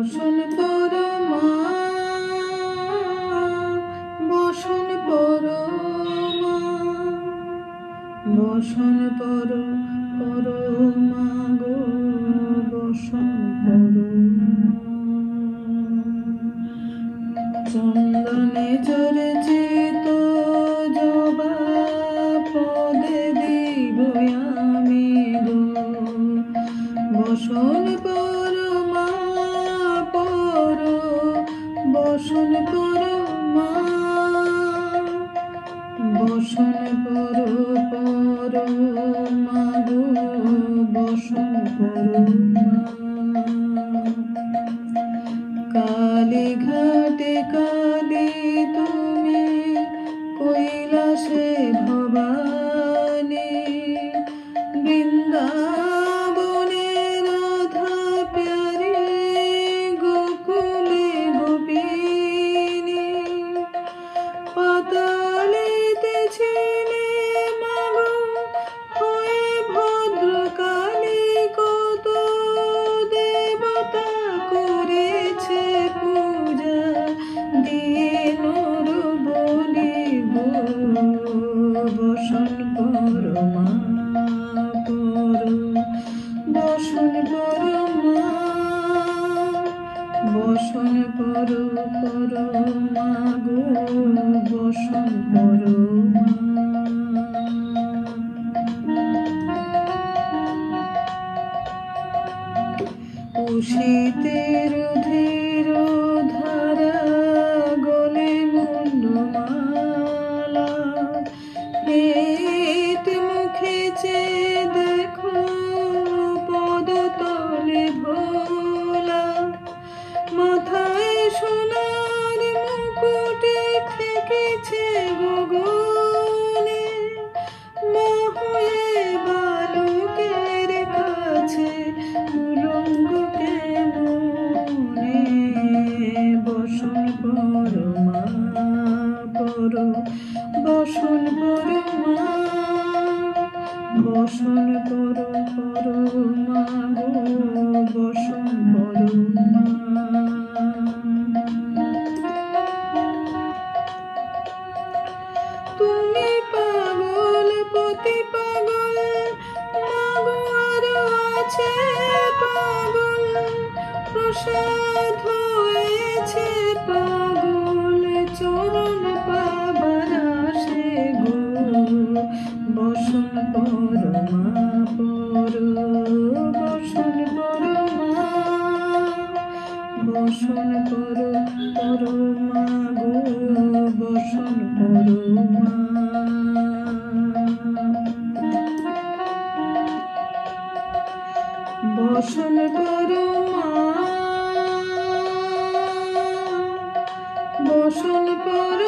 বসন পর মা, বসন পর মা, বসন পর মা গো, বসন পর চন্দনে চরেছে তো জবা পদে দিব আমি গো, বসন পর মা পর, বসন পর মা, বসন পর মা গো, বসন পর মা। কালী ঘাটে কালী তুমি, কৈলাসে ভবানী, বৃন্দাবনে রাধা প্যারি, গোকুলে গোপিনী, পাতালেতে ছিলে মাগো হয়ে ভদ্রকালী, কত দেবতা করেছে পূজা দিয়ে নর বলি গো, বসন পর মা পর, বসন পর মা, বসন পর মা গো, বসন পর মা। উষিতের ধীর ধারা গলে মুন্ডমালা, পেট মুখে চেয়ে দেখো পদতলে ভোলা, মাথায় সোনার মুকুটে ঠেকেছে গগনে, মা হয়ে বালকের কাছে উলঙ্গ কেমনে, বসন পর মা পর, বসন পর মা, বসন পর মা গো, বসন পর মা। তুমি পাগল পতি পাগল মাগো, আরো আছে পাগল, প্রসাদ হয়েছে পাগল, চরণ পাবার আসে গো, বসন পর মা পর, বসন পর মা, বসন পর মা গো, বসন পর মা। বসন পর মা, বসন পর